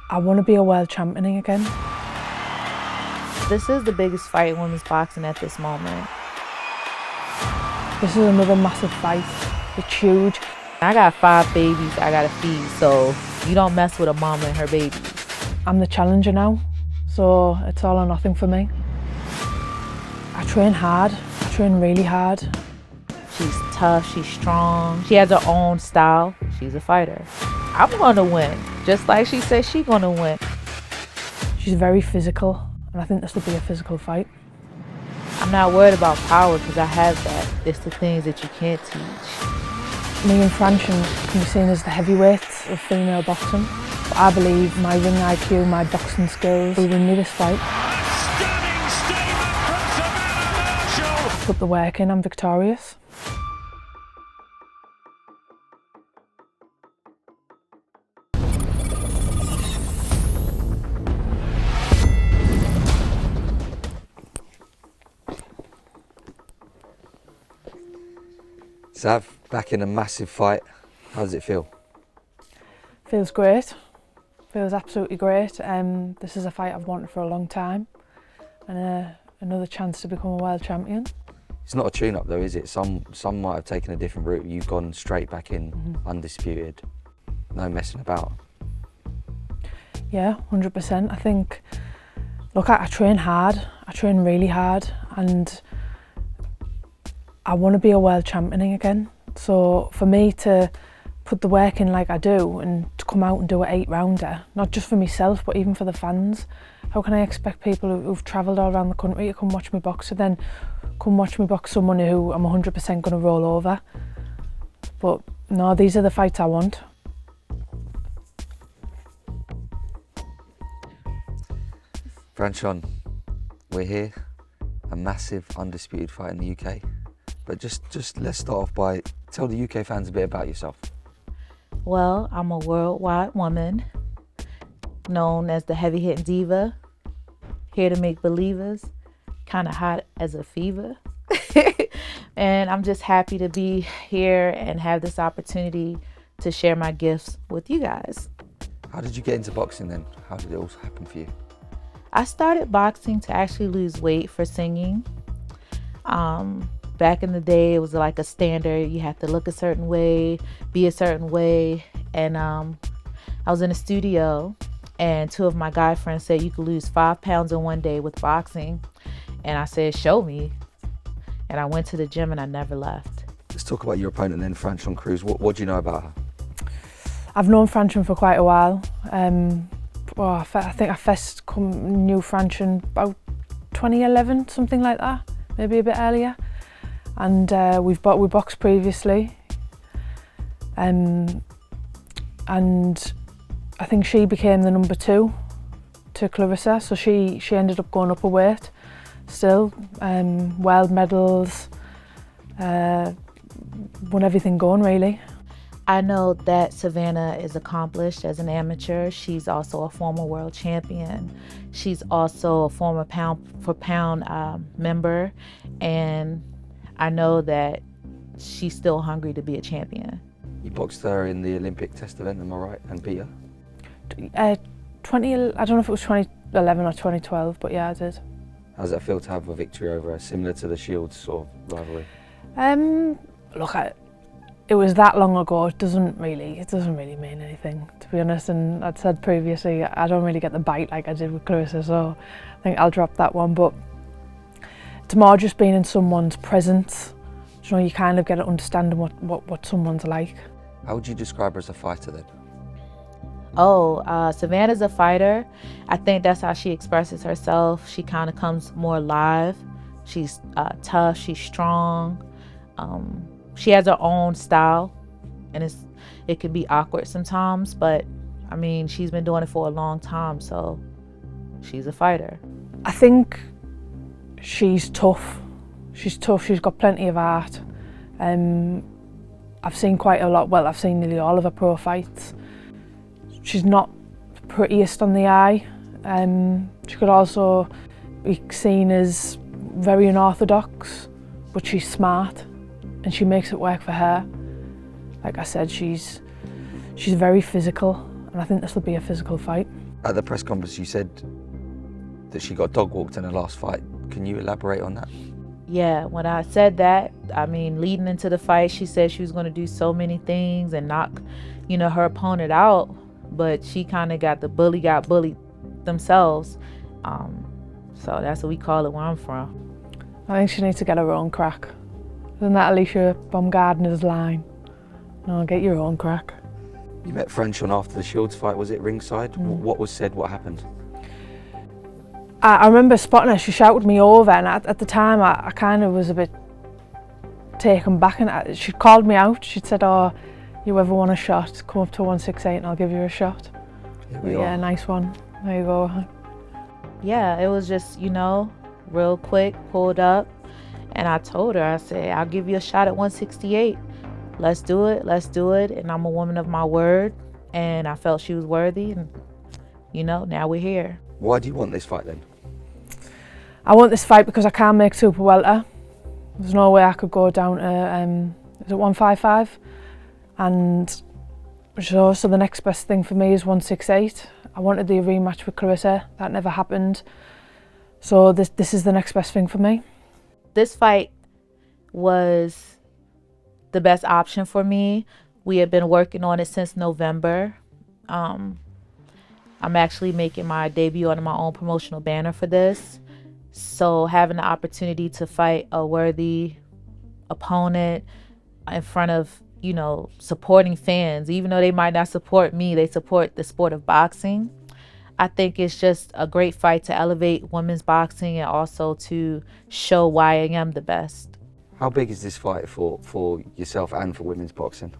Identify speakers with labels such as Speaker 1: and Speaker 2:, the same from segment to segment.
Speaker 1: I want to be a world champion again.
Speaker 2: This is the biggest fight in women's boxing at this moment.
Speaker 1: This is another massive fight. It's huge.
Speaker 2: I got 5 babies I gotta feed, so you don't mess with a mama and her babies.
Speaker 1: I'm the challenger now, so it's all or nothing for me. I train hard. I train really hard.
Speaker 2: She's tough, she's strong. She has her own style. She's a fighter. I'm gonna win, just like she said she's gonna win.
Speaker 1: She's very physical, and I think this will be a physical fight.
Speaker 2: I'm not worried about power because I have that. It's the things that you can't teach.
Speaker 1: Me and Franchon can be seen as the heavyweights of female boxing. But I believe my ring IQ, my boxing skills will win me this fight.
Speaker 3: Stunning statement from Savannah Marshall.
Speaker 1: Put the work in, I'm victorious.
Speaker 4: Sav, back in a massive fight. How does it feel?
Speaker 1: Feels great. Feels absolutely great. This is a fight I've wanted for a long time, and another chance to become a world champion.
Speaker 4: It's not a tune-up though, is it? Some might have taken a different route. You've gone straight back in, undisputed. No messing about.
Speaker 1: Yeah, 100%. I think, look, I train hard. I train really hard, and I want to be a world champion again. So for me to put the work in like I do and to come out and do an 8-rounder, not just for myself but even for the fans, how can I expect people who've travelled all around the country to come watch me box and then come watch me box someone who I'm 100% going to roll over? But no, these are the fights I want.
Speaker 4: Franchon, we're here. A massive undisputed fight in the UK. But just let's start off by tell the UK fans a bit about yourself.
Speaker 2: Well, I'm a worldwide woman, known as the heavy-hitting diva, here to make believers, kind of hot as a fever. And I'm just happy to be here and have this opportunity to share my gifts with you guys.
Speaker 4: How did you get into boxing then? How did it all happen for you?
Speaker 2: I started boxing to actually lose weight for singing. Back in the day, it was like a standard. You had to look a certain way, be a certain way. And I was in a studio and 2 of my guy friends said you could lose 5 pounds in one day with boxing. And I said, show me. And I went to the gym and I never left.
Speaker 4: Let's talk about your opponent then, Franchon Crews. What do you know about her?
Speaker 1: I've known Franchon for quite a while. I think I first knew Franchon about 2011, something like that, maybe a bit earlier. And we boxed previously, and I think she became the number 2 to Claressa, so she ended up going up a weight. Still, world medals, won everything going really.
Speaker 2: I know that Savannah is accomplished as an amateur. She's also a former world champion. She's also a former pound for pound member, and I know that she's still hungry to be a champion.
Speaker 4: You boxed her in the Olympic test event, am I right, and beat her?
Speaker 1: I don't know if it was 2011 or 2012, but yeah, I did.
Speaker 4: How does that feel to have a victory over her, similar to the Shields sort of rivalry?
Speaker 1: Look, it was that long ago. It doesn't really mean anything, to be honest. And I'd said previously, I don't really get the bite like I did with Claressa, so I think I'll drop that one. But it's more just being in someone's presence. You know, you kind of get an understanding what someone's like.
Speaker 4: How would you describe her as a fighter then?
Speaker 2: Savannah's a fighter. I think that's how she expresses herself. She kind of comes more live. She's tough, she's strong. She has her own style, and it can be awkward sometimes, but I mean, she's been doing it for a long time, so she's a fighter.
Speaker 1: I think she's tough. She's tough, she's got plenty of heart. I've seen quite a lot, well, I've seen nearly all of her pro fights. She's not the prettiest on the eye. She could also be seen as very unorthodox, but she's smart and she makes it work for her. Like I said, she's very physical, and I think this will be a physical fight.
Speaker 4: At the press conference, you said that she got dog walked in her last fight. Can you elaborate on that?
Speaker 2: Yeah, when I said that, I mean, leading into the fight, she said she was going to do so many things and knock, her opponent out. But she kind of got bullied themselves. So that's what we call it where I'm from.
Speaker 1: I think she needs to get her own crack. Isn't that Alicia Baumgardner's line? No, get your own crack.
Speaker 4: You met Franchon after the Shields fight, was it ringside? What was said, what happened?
Speaker 1: I remember spotting her, she shouted me over, and at the time I kind of was a bit taken back, and she called me out. She'd said, "Oh, you ever want a shot, come up to 168 and I'll give you a shot." Yeah, nice one. There you go.
Speaker 2: Yeah, it was just, real quick, pulled up, and I told her, I said, "I'll give you a shot at 168. Let's do it, and I'm a woman of my word, and I felt she was worthy, and, now we're here."
Speaker 4: Why do you want this fight then?
Speaker 1: I want this fight because I can't make super welter. There's no way I could go down to, is it 155? And so the next best thing for me is 168. I wanted the rematch with Claressa, that never happened. So this is the next best thing for me.
Speaker 2: This fight was the best option for me. We had been working on it since November. I'm actually making my debut under my own promotional banner for this. So having the opportunity to fight a worthy opponent in front of, supporting fans, even though they might not support me, they support the sport of boxing. I think it's just a great fight to elevate women's boxing and also to show why I am the best.
Speaker 4: How big is this fight for yourself and for women's boxing?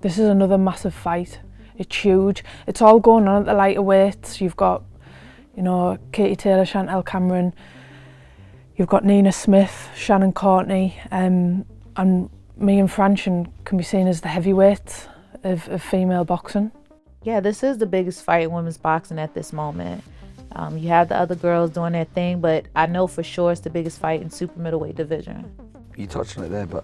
Speaker 1: This is another massive fight. It's huge. It's all going on at the lighter weights. You've got, Katie Taylor, Chantel Cameron. You've got Nina Smith, Shannon Courtney, and me and Franchon can be seen as the heavyweights of female boxing.
Speaker 2: Yeah, this is the biggest fight in women's boxing at this moment. You have the other girls doing their thing, but I know for sure it's the biggest fight in super-middleweight division.
Speaker 4: You touched on it there, but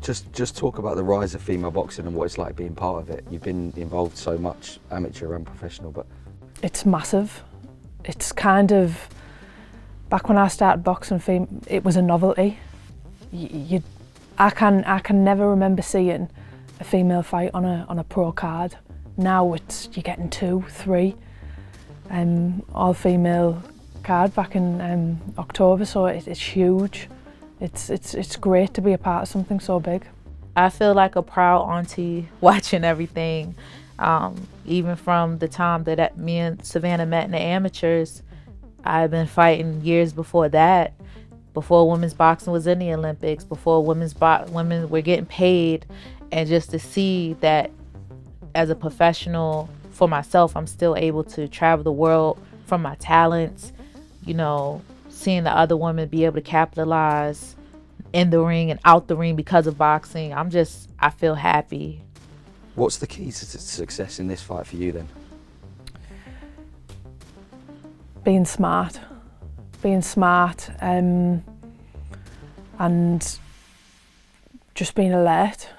Speaker 4: just talk about the rise of female boxing and what it's like being part of it. You've been involved so much, amateur and professional, but...
Speaker 1: It's massive. It's kind of... Back when I started boxing, it was a novelty. I can never remember seeing a female fight on a pro card. Now you're getting 2, 3, all female card back in October, so it's huge. It's great to be a part of something so big.
Speaker 2: I feel like a proud auntie watching everything. Even from the time that me and Savannah met in the amateurs, I've been fighting years before that, before women's boxing was in the Olympics, before women were getting paid, and just to see that as a professional for myself, I'm still able to travel the world from my talents, seeing the other women be able to capitalize in the ring and out the ring because of boxing. I feel happy.
Speaker 4: What's the key to success in this fight for you then?
Speaker 1: Being smart, and just being alert.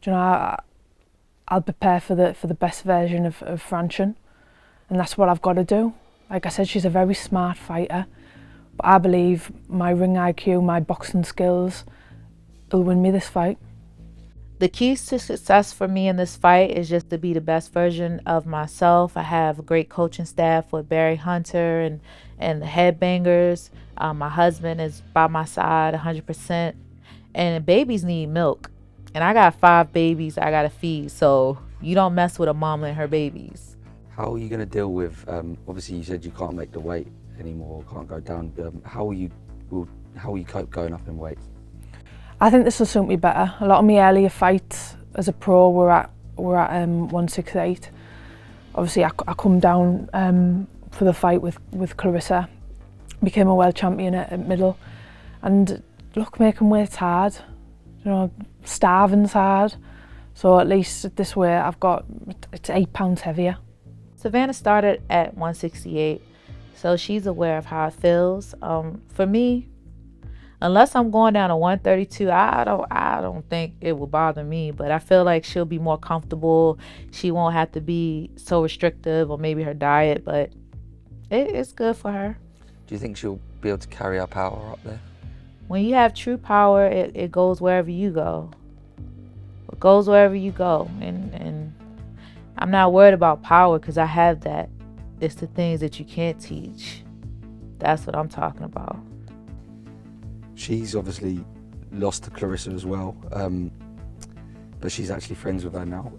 Speaker 1: I'll prepare for the best version of Franchon, and that's what I've got to do. Like I said, she's a very smart fighter, but I believe my ring IQ, my boxing skills will win me this fight.
Speaker 2: The keys to success for me in this fight is just to be the best version of myself. I have a great coaching staff with Barry Hunter and the headbangers. My husband is by my side 100%. And babies need milk. And I got 5 babies I got to feed. So you don't mess with a mama and her babies.
Speaker 4: How are you going to deal with, obviously you said you can't make the weight anymore, can't go down. How will you cope going up in weight?
Speaker 1: I think this will suit me better. A lot of my earlier fights as a pro were at 168. Obviously, I come down for the fight with Claressa, became a world champion at middle, and look, making weight's hard. Starving's hard. So at least this way, it's 8 pounds heavier.
Speaker 2: Savannah started at 168, so she's aware of how it feels. For me, unless I'm going down to 132, I don't think it will bother me, but I feel like she'll be more comfortable. She won't have to be so restrictive, or maybe her diet, but It's good for her.
Speaker 4: Do you think she'll be able to carry her power up there?
Speaker 2: When you have true power, it goes wherever you go. It goes wherever you go. And I'm not worried about power because I have that. It's the things that you can't teach. That's what I'm talking about.
Speaker 4: She's obviously lost to Claressa as well, but she's actually friends with her now.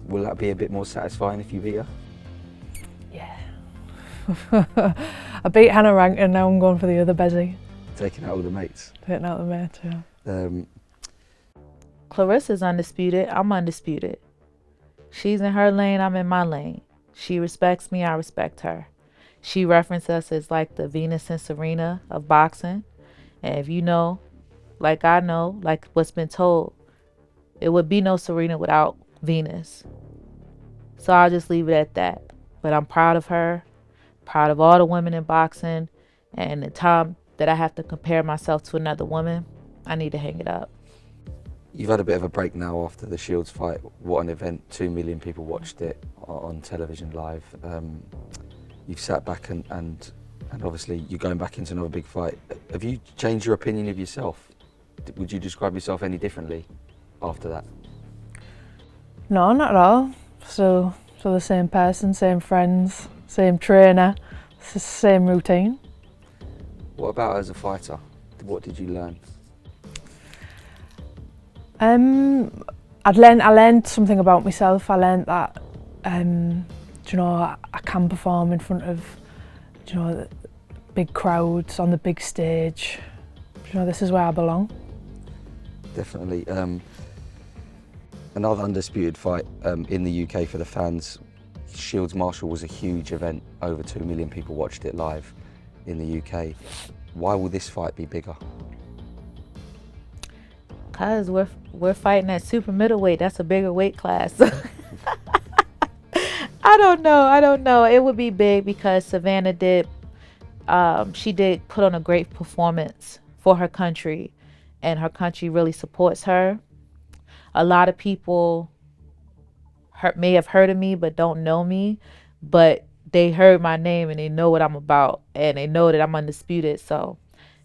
Speaker 4: Will that be a bit more satisfying if you beat her?
Speaker 1: Yeah. I beat Hannah Rankin, now I'm going for the other Bezzy.
Speaker 4: Taking out all the mates.
Speaker 1: Taking out the mates, yeah.
Speaker 2: Claressa's undisputed, I'm undisputed. She's in her lane, I'm in my lane. She respects me, I respect her. She references us as like the Venus and Serena of boxing. And if you know, like I know, like what's been told, it would be no Serena without Venus. So I'll just leave it at that. But I'm proud of her, proud of all the women in boxing, and the time that I have to compare myself to another woman, I need to hang it up.
Speaker 4: You've had a bit of a break now after the Shields fight. What an event, 2 million people watched it on television live. You've sat back and obviously you're going back into another big fight. Have you changed your opinion of yourself? Would you describe yourself any differently after that?
Speaker 1: No, not at all. Still the same person, same friends, same trainer, same routine.
Speaker 4: What about as a fighter? What did you learn?
Speaker 1: I learned something about myself. I learned that, you know, I can perform in front of, you know, big crowds on the big stage. You know, this is where I belong.
Speaker 4: Definitely. Another undisputed fight in the UK for the fans. Shields Marshall was a huge event. Over 2 million people watched it live in the UK. Why will this fight be bigger?
Speaker 2: Cause we're fighting at super middleweight. That's a bigger weight class. I don't know. It would be big because Savannah did. She did put on a great performance for her country, and her country really supports her. A lot of people may have heard of me but don't know me, but they heard my name and they know what I'm about, and they know that I'm undisputed. So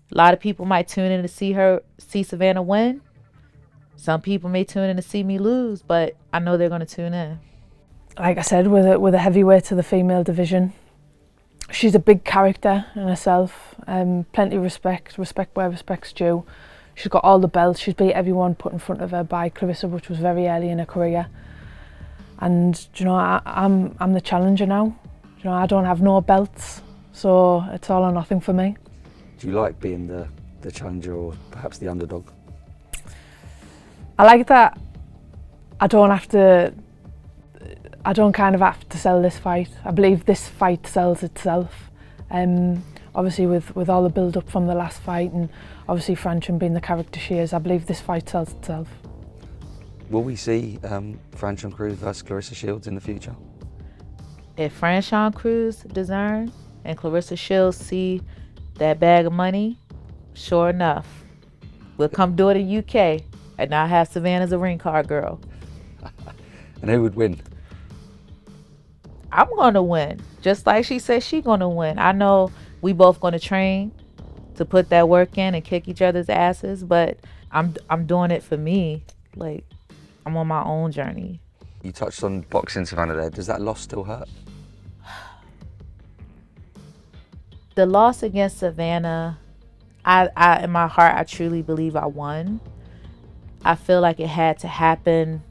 Speaker 2: a lot of people might tune in to see Savannah win. Some people may tune in to see me lose, but I know they're going to tune in.
Speaker 1: Like I said, with a heavyweight to the female division, she's a big character in herself. Plenty of respect where respect's due. She's got all the belts. She's beat everyone put in front of her by Claressa, which was very early in her career. And you know, I'm the challenger now. You know, I don't have no belts, so it's all or nothing for me.
Speaker 4: Do you like being the challenger or perhaps the underdog?
Speaker 1: I like that I don't kind of have to sell this fight. I believe this fight sells itself. Obviously with all the build up from the last fight, and obviously Franchon being the character she is, I believe this fight sells itself.
Speaker 4: Will we see Franchon Crews versus Claressa Shields in the future?
Speaker 2: If Franchon Crews-Dezurn and Claressa Shields see that bag of money, sure enough, we'll come do it in UK, and I'll have Savannah as a ring card girl.
Speaker 4: And who would win?
Speaker 2: I'm gonna win, just like she said she's gonna win. I know we both gonna train to put that work in and kick each other's asses, but I'm doing it for me. Like, I'm on my own journey.
Speaker 4: You touched on boxing, Savannah, there. Does that loss still hurt?
Speaker 2: The loss against Savannah, I in my heart, I truly believe I won. I feel like it had to happen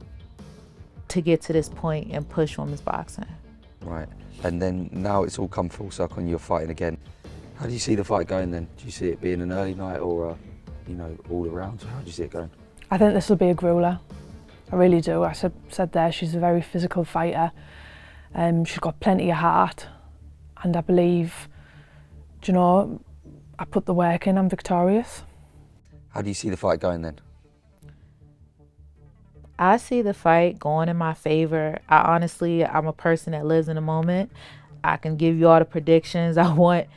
Speaker 2: to get to this point and push women's boxing.
Speaker 4: Right, and then now it's all come full circle and you're fighting again. How do you see the fight going then? Do you see it being an early night or, you know, all around? How do you see it going?
Speaker 1: I think this will be a grueler. I really do. I said there, she's a very physical fighter. She's got plenty of heart, and I believe, you know, I put the work in, I'm victorious.
Speaker 4: How do you see the fight going then?
Speaker 2: I see the fight going in my favor. I'm a person that lives in the moment. I can give you all the predictions I want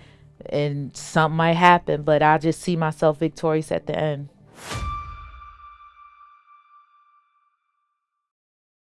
Speaker 2: and something might happen, but I just see myself victorious at the end.